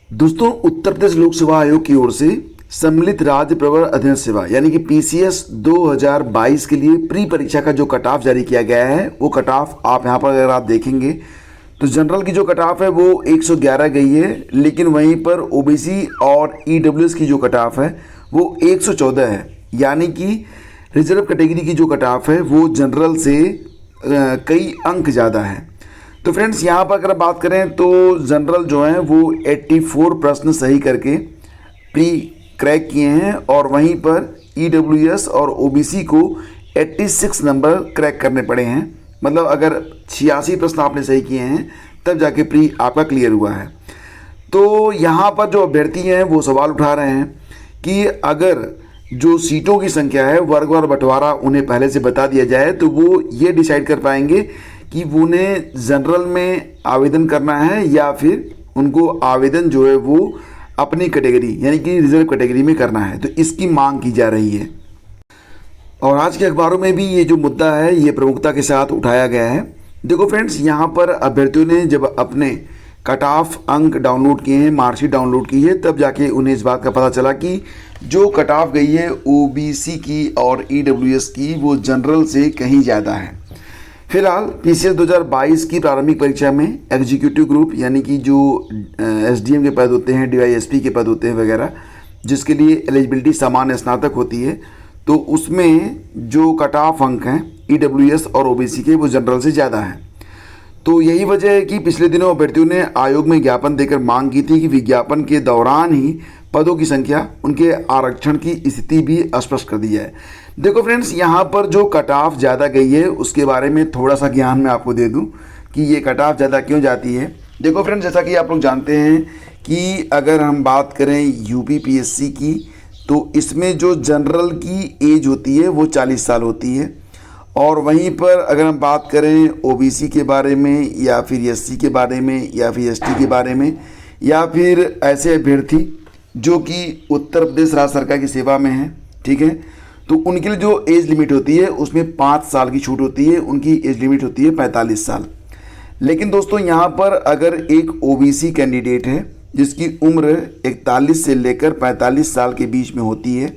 दोस्तों, उत्तर प्रदेश लोक सेवा आयोग की ओर से सम्मिलित राज्य प्रवर अध्ययन सेवा यानी कि पीसीएस 2022 के लिए प्री परीक्षा का जो कट ऑफ जारी किया गया है, वो कट ऑफ आप यहाँ पर अगर आप देखेंगे तो जनरल की जो कट ऑफ है वो 111 गई है, लेकिन वहीं पर ओबीसी और ईडब्ल्यूएस की जो कट ऑफ है वो 114 है। यानी कि रिजर्व कैटेगरी की जो कट ऑफ है वो जनरल से कई अंक ज़्यादा है। तो फ्रेंड्स, यहाँ पर अगर बात करें तो जनरल जो है वो 84 प्रश्न सही करके प्री क्रैक किए हैं, और वहीं पर ईडब्ल्यूएस और ओबीसी को 86 नंबर क्रैक करने पड़े हैं। मतलब अगर 86 प्रश्न आपने सही किए हैं तब जाके प्री आपका क्लियर हुआ है। तो यहाँ पर जो अभ्यर्थी हैं वो सवाल उठा रहे हैं कि अगर जो सीटों की संख्या है, वर्गवार बंटवारा उन्हें पहले से बता दिया जाए तो वो ये डिसाइड कर पाएंगे कि उन्हें जनरल में आवेदन करना है या फिर उनको आवेदन जो है वो अपनी कैटेगरी यानी कि रिजर्व कैटेगरी में करना है। तो इसकी मांग की जा रही है, और आज के अखबारों में भी ये जो मुद्दा है ये प्रमुखता के साथ उठाया गया है। देखो फ्रेंड्स, यहाँ पर अभ्यर्थियों ने जब अपने कट ऑफ अंक डाउनलोड किए हैं, मार्कशीट डाउनलोड की है, तब जाके उन्हें इस बात का पता चला कि जो कट ऑफ गई है ओबीसी की और ईडब्ल्यूएस की वो जनरल से कहीं ज़्यादा है। फिलहाल पीसीएस 2022 की प्रारंभिक परीक्षा में एग्जीक्यूटिव ग्रुप यानी कि जो एसडीएम के पद होते हैं, डीवाईएसपी के पद होते हैं वगैरह, जिसके लिए एलिजिबिलिटी सामान्य स्नातक होती है, तो उसमें जो कट ऑफ अंक हैं ईडब्ल्यूएस और ओबीसी के वो जनरल से ज़्यादा हैं। तो यही वजह है कि पिछले दिनों अभ्यर्थियों ने आयोग में ज्ञापन देकर मांग की थी कि विज्ञापन के दौरान ही पदों की संख्या, उनके आरक्षण की स्थिति भी स्पष्ट कर दी जाए। देखो फ्रेंड्स, यहाँ पर जो कट ऑफ ज़्यादा गई है उसके बारे में थोड़ा सा ज्ञान मैं आपको दे दूँ कि ये कट ऑफ ज़्यादा क्यों जाती है। देखो फ्रेंड्स, जैसा कि आप लोग जानते हैं कि अगर हम बात करें यूपी पीएससी की, तो इसमें जो जनरल की एज होती है वो 40 साल होती है, और वहीं पर अगर हम बात करें ओबीसी के बारे में या फिर एससी के बारे में या फिर एसटी के बारे में, या फिर ऐसे अभ्यर्थी जो कि उत्तर प्रदेश राज्य सरकार की सेवा में हैं, ठीक है, तो उनके लिए जो एज लिमिट होती है उसमें 5 साल की छूट होती है। उनकी एज लिमिट होती है 45 साल। लेकिन दोस्तों, यहाँ पर अगर एक ओबीसी कैंडिडेट है जिसकी उम्र 41 से लेकर 45 साल के बीच में होती है,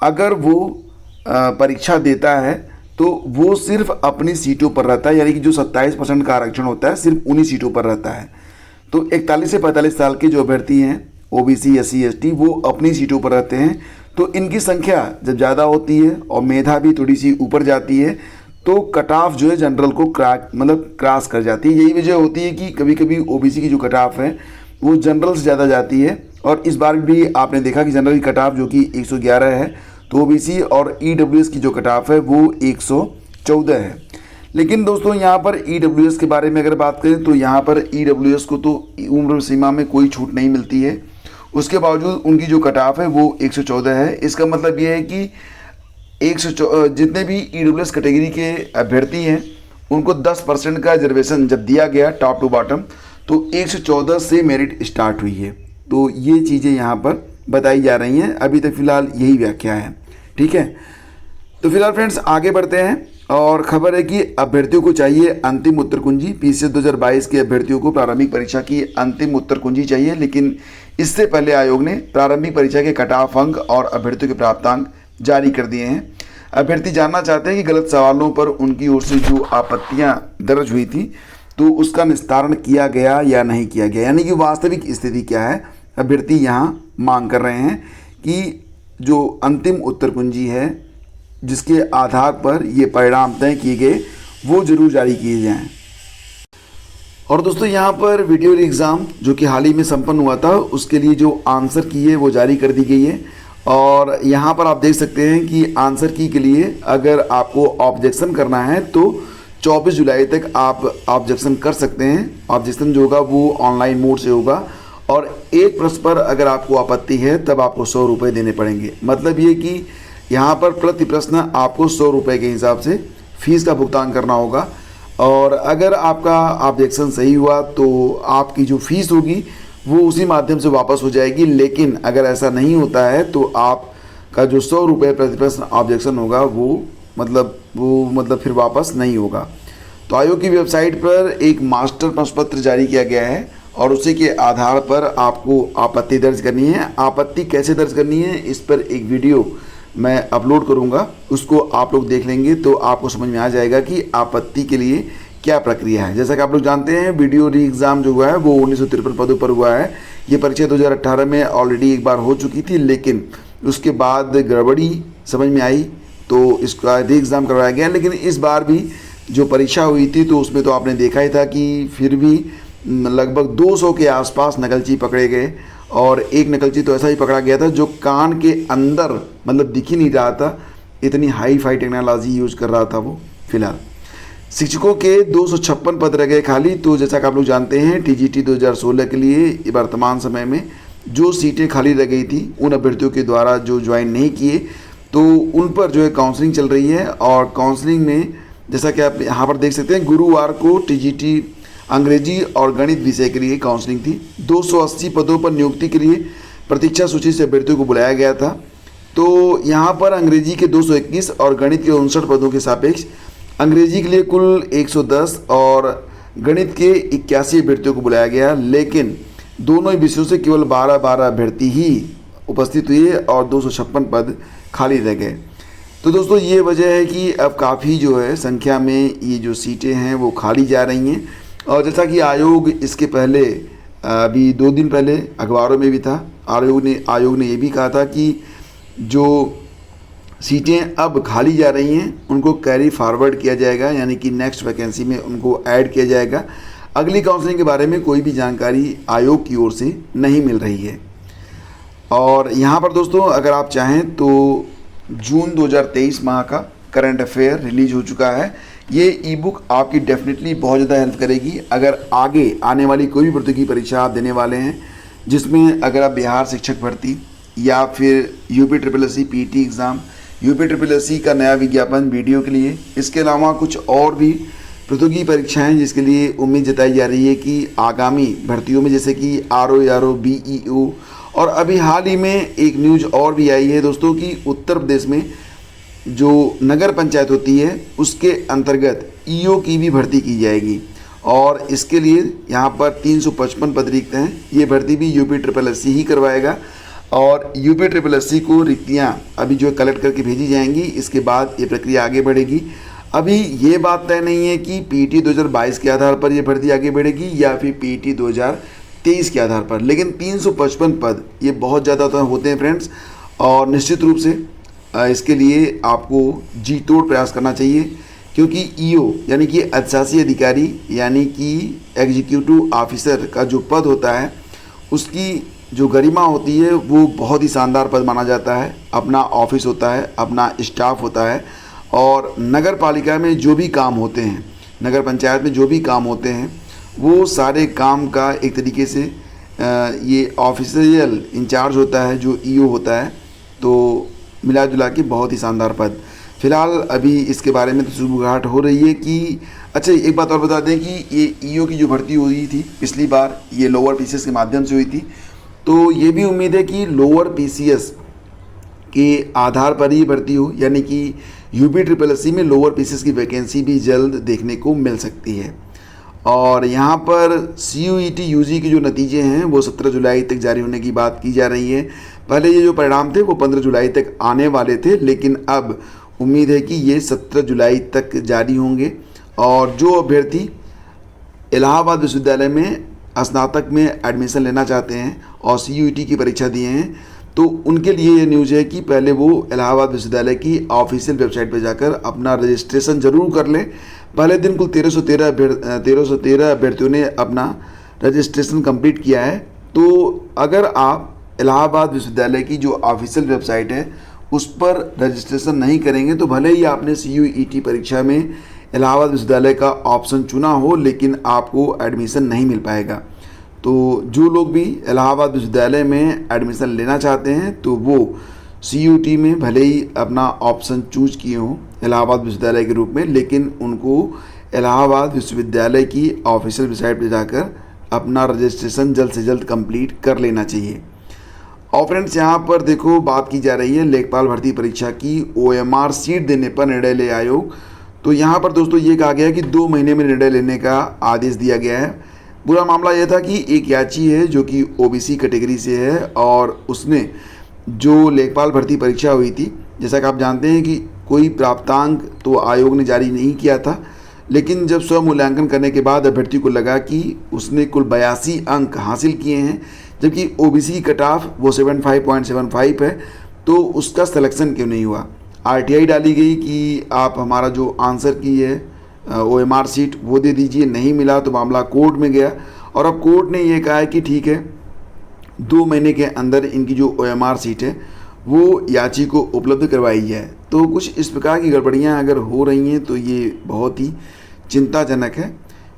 अगर वो परीक्षा देता है तो वो सिर्फ अपनी सीटों पर रहता है, यानी कि जो 27% का आरक्षण होता है सिर्फ उन्हीं सीटों पर रहता है। तो 41 से 45 साल के जो अभ्यर्थी हैं ओबीसी एससी एसटी वो अपनी सीटों पर रहते हैं। तो इनकी संख्या जब ज़्यादा होती है और मेधा भी थोड़ी सी ऊपर जाती है तो कट ऑफ जो है जनरल को क्रॉस कर जाती है। यही वजह होती है कि कभी कभी ओबीसी की जो कट ऑफ है वो जनरल से ज़्यादा जाती है, और इस बार भी आपने देखा कि जनरल की कट ऑफ जो कि 111 है, तो ओबीसी और ईडब्ल्यूएस की जो कट ऑफ है वो 114 है। लेकिन दोस्तों, यहाँ पर ईडब्ल्यूएस के बारे में अगर बात करें तो यहाँ पर ईडब्ल्यूएस को तो उम्र सीमा में कोई छूट नहीं मिलती है, उसके बावजूद उनकी जो कट ऑफ है वो 114 है। इसका मतलब ये है कि जितने भी ईडब्ल्यूएस कैटेगरी के अभ्यर्थी हैं उनको 10% का रिजर्वेशन जब दिया गया टॉप टू बॉटम, तो 114 से मेरिट स्टार्ट हुई है। तो ये चीज़ें यहाँ पर बताई जा रही हैं। अभी तक फिलहाल यही व्याख्या है, ठीक है। तो फिलहाल फ्रेंड्स आगे बढ़ते हैं, और खबर है कि अभ्यर्थियों को चाहिए अंतिम उत्तर कुंजी। पीसीएस 2022 के अभ्यर्थियों को प्रारंभिक परीक्षा की अंतिम उत्तर कुंजी चाहिए, लेकिन इससे पहले आयोग ने प्रारंभिक परीक्षा के कट ऑफ अंक और अभ्यर्थियों के प्राप्तांक जारी कर दिए हैं। अभ्यर्थी जानना चाहते हैं कि गलत सवालों पर उनकी ओर से जो आपत्तियां दर्ज हुई थी तो उसका निस्तारण किया गया या नहीं किया गया, यानी कि वास्तविक स्थिति क्या है। अभ्यर्थी यहाँ मांग कर रहे हैं कि जो अंतिम उत्तर कुंजी है जिसके आधार पर ये परिणाम तय किए गए वो जरूर जारी किए जाएं। और दोस्तों, यहाँ पर वीडियो एग्ज़ाम जो कि हाल ही में संपन्न हुआ था उसके लिए जो आंसर की है वो जारी कर दी गई है, और यहाँ पर आप देख सकते हैं कि आंसर की के लिए अगर आपको ऑब्जेक्शन करना है तो 24 जुलाई तक आप ऑब्जेक्शन कर सकते हैं। ऑब्जेक्शन जो होगा वो ऑनलाइन मोड से होगा, और एक प्रश्न पर अगर आपको आपत्ति है तब आपको 100 रुपये देने पड़ेंगे। मतलब ये कि यहाँ पर प्रति प्रश्न आपको 100 रुपये के हिसाब से फीस का भुगतान करना होगा, और अगर आपका ऑब्जेक्शन सही हुआ तो आपकी जो फीस होगी वो उसी माध्यम से वापस हो जाएगी। लेकिन अगर ऐसा नहीं होता है तो आपका जो 100 रुपये प्रति प्रश्न ऑब्जेक्शन होगा वो मतलब फिर वापस नहीं होगा। तो आयोग की वेबसाइट पर एक मास्टर प्रश्न पत्र जारी किया गया है, और उसी के आधार पर आपको आपत्ति दर्ज करनी है। आपत्ति कैसे दर्ज करनी है, इस पर एक वीडियो मैं अपलोड करूंगा, उसको आप लोग देख लेंगे तो आपको समझ में आ जाएगा कि आपत्ति के लिए क्या प्रक्रिया है। जैसा कि आप लोग जानते हैं, वीडियो री एग्ज़ाम जो हुआ है वो 1953 पदों पर हुआ है। ये परीक्षा 2018 में ऑलरेडी एक बार हो चुकी थी, लेकिन उसके बाद गड़बड़ी समझ में आई तो इसका री एग्ज़ाम करवाया गया। लेकिन इस बार भी जो परीक्षा हुई थी तो उसमें तो आपने देखा ही था कि फिर भी लगभग 200 के आसपास नकलची पकड़े गए, और एक नकलची तो ऐसा ही पकड़ा गया था जो कान के अंदर मतलब दिख ही नहीं रहा था, इतनी हाई फाई टेक्नोलॉजी यूज कर रहा था वो। फिलहाल शिक्षकों के 256 पद रह गए खाली। तो जैसा कि आप लोग जानते हैं, टीजीटी 2016 के लिए वर्तमान समय में जो सीटें खाली रह गई थी उन अभ्यर्थियों के द्वारा जो ज्वाइन नहीं किए तो उन पर जो है काउंसलिंग चल रही है। और काउंसलिंग में जैसा कि आप यहाँ पर देख सकते हैं, गुरुवार को टीजीटी अंग्रेजी और गणित विषय के लिए काउंसलिंग थी। 280 पदों पर नियुक्ति के लिए प्रतीक्षा सूची से अभ्यर्थियों को बुलाया गया था। तो यहाँ पर अंग्रेजी के 221 और गणित के 59 पदों के सापेक्ष अंग्रेजी के लिए कुल 110 और गणित के 81 अभ्यर्थियों को बुलाया गया, लेकिन दोनों ही विषयों से केवल 12 अभ्यर्थी ही उपस्थित हुए और 256 पद खाली रह गए। तो दोस्तों ये वजह है कि अब काफ़ी जो है संख्या में ये जो सीटें हैं वो खाली जा रही हैं। और जैसा कि आयोग इसके पहले अभी 2 दिन पहले अखबारों में भी था, आयोग ने ये भी कहा था कि जो सीटें अब खाली जा रही हैं उनको कैरी फॉरवर्ड किया जाएगा, यानी कि नेक्स्ट वैकेंसी में उनको ऐड किया जाएगा। अगली काउंसलिंग के बारे में कोई भी जानकारी आयोग की ओर से नहीं मिल रही है। और यहाँ पर दोस्तों अगर आप चाहें तो जून 2023 माह का करंट अफेयर रिलीज हो चुका है। ये ई बुक आपकी डेफिनेटली बहुत ज़्यादा हेल्प करेगी अगर आगे आने वाली कोई भी प्रतियोगी परीक्षा आप देने वाले हैं, जिसमें अगर आप बिहार शिक्षक भर्ती या फिर UP SSSC PT exam, UP SSSC का नया विज्ञापन वीडियो के लिए, इसके अलावा कुछ और भी प्रतियोगी परीक्षाएं जिसके लिए उम्मीद जताई जा रही है कि आगामी भर्तियों में, जैसे कि RO BEO, और अभी हाल ही में एक न्यूज़ और भी आई है दोस्तों कि उत्तर प्रदेश में जो नगर पंचायत होती है उसके अंतर्गत EO की भी भर्ती की जाएगी। और इसके लिए यहाँ पर 355 पद रिक्त हैं। ये भर्ती भी यूपी SSSC ही करवाएगा और यूपी SSSC को रिक्तियाँ अभी जो कलेक्ट करके भेजी जाएंगी, इसके बाद ये प्रक्रिया आगे बढ़ेगी। अभी ये बात तय नहीं है कि पीटी 2022 के आधार पर ये भर्ती आगे बढ़ेगी या फिर पीटी 2023 के आधार पर, लेकिन 355 पद ये बहुत ज़्यादा तो होते हैं फ्रेंड्स, और निश्चित रूप से इसके लिए आपको जी तोड़ प्रयास करना चाहिए, क्योंकि EO यानी कि अधिशासी अधिकारी यानी कि एग्जीक्यूटिव ऑफिसर का जो पद होता है उसकी जो गरिमा होती है वो बहुत ही शानदार पद माना जाता है। अपना ऑफिस होता है, अपना स्टाफ होता है, और नगर पालिका में जो भी काम होते हैं, नगर पंचायत में जो भी काम होते हैं, वो सारे काम का एक तरीके से ये ऑफिशियल इंचार्ज होता है जो EO होता है। तो मिला जुला के बहुत ही शानदार पद। फिलहाल अभी इसके बारे में तो सुबुगाहट हो रही है कि अच्छा, एक बात और बता दें कि ये EO की जो भर्ती हुई थी पिछली बार, ये लोअर PCS के माध्यम से हुई थी। तो ये भी उम्मीद है कि लोअर PCS के आधार पर ही भर्ती हो, यानी कि यूपी SSSC में लोअर PCS की वैकेंसी भी जल्द देखने को मिल सकती है। और यहाँ पर CUET UG के जो नतीजे हैं वो 17 जुलाई तक जारी होने की बात की जा रही है। पहले ये जो परिणाम थे वो 15 जुलाई तक आने वाले थे, लेकिन अब उम्मीद है कि ये 17 जुलाई तक जारी होंगे। और जो अभ्यर्थी इलाहाबाद विश्वविद्यालय में स्नातक में एडमिशन लेना चाहते हैं और CUET की परीक्षा दिए हैं, तो उनके लिए ये न्यूज़ है कि पहले वो इलाहाबाद विश्वविद्यालय की ऑफिशियल वेबसाइट पर जाकर अपना रजिस्ट्रेशन ज़रूर कर लें। पहले दिन कुल 1313 अभ्यर्थियों ने अपना रजिस्ट्रेशन कंप्लीट किया है। तो अगर आप इलाहाबाद विश्वविद्यालय की जो ऑफिशियल वेबसाइट है उस पर रजिस्ट्रेशन नहीं करेंगे तो भले ही आपने CUET परीक्षा में इलाहाबाद विश्वविद्यालय का ऑप्शन चुना हो, लेकिन आपको एडमिशन नहीं मिल पाएगा। तो जो लोग भी इलाहाबाद विश्वविद्यालय में एडमिशन लेना चाहते हैं तो वो CUET में भले ही अपना ऑप्शन चूज किए हों इलाहाबाद विश्वविद्यालय के रूप में, लेकिन उनको इलाहाबाद विश्वविद्यालय की ऑफिशियल वेबसाइट पर जाकर अपना रजिस्ट्रेशन जल्द से जल्द कंप्लीट कर लेना चाहिए। और फ्रेंड्स यहाँ पर देखो बात की जा रही है लेखपाल भर्ती परीक्षा की OMR सीट देने पर निर्णय ले आयोग। तो यहाँ पर दोस्तों ये कहा गया है कि 2 महीने में निर्णय लेने का आदेश दिया गया है। पूरा मामला यह था कि एक याची है जो कि ओबीसी कैटेगरी से है और उसने जो लेखपाल भर्ती परीक्षा हुई थी, जैसा कि आप जानते हैं कि कोई प्राप्तांक तो आयोग ने जारी नहीं किया था, लेकिन जब स्वमूल्यांकन करने के बाद अभ्यर्थी को लगा कि उसने कुल 82 अंक हासिल किए हैं, जबकि ओबीसी की कट ऑफ वो 75.75 है, तो उसका सिलेक्शन क्यों नहीं हुआ। आरटीआई डाली गई कि आप हमारा जो आंसर की है ओएमआर सीट वो दे दीजिए, नहीं मिला तो मामला कोर्ट में गया और अब कोर्ट ने ये कहा है कि ठीक है 2 महीने के अंदर इनकी जो ओएमआर सीट है वो याची को उपलब्ध करवाई जाए। तो कुछ इस प्रकार की गड़बड़ियाँ अगर हो रही हैं तो ये बहुत ही चिंताजनक है।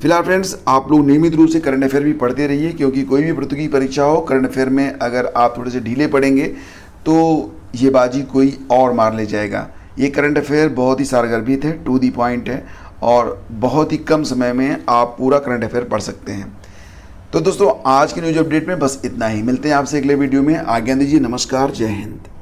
फिलहाल फ्रेंड्स, आप लोग नियमित रूप से करंट अफेयर भी पढ़ते रहिए, क्योंकि कोई भी प्रतियोगी परीक्षा हो, करंट अफेयर में अगर आप थोड़े से ढीले पढ़ेंगे तो ये बाजी कोई और मार ले जाएगा। ये करंट अफेयर बहुत ही सारगर्भित है, टू दी पॉइंट है और बहुत ही कम समय में आप पूरा करंट अफेयर पढ़ सकते हैं। तो दोस्तों, आज की न्यूज अपडेट में बस इतना ही। मिलते हैं आपसे अगले वीडियो में। आज्ञा दीजिए। नमस्कार, जय हिंद।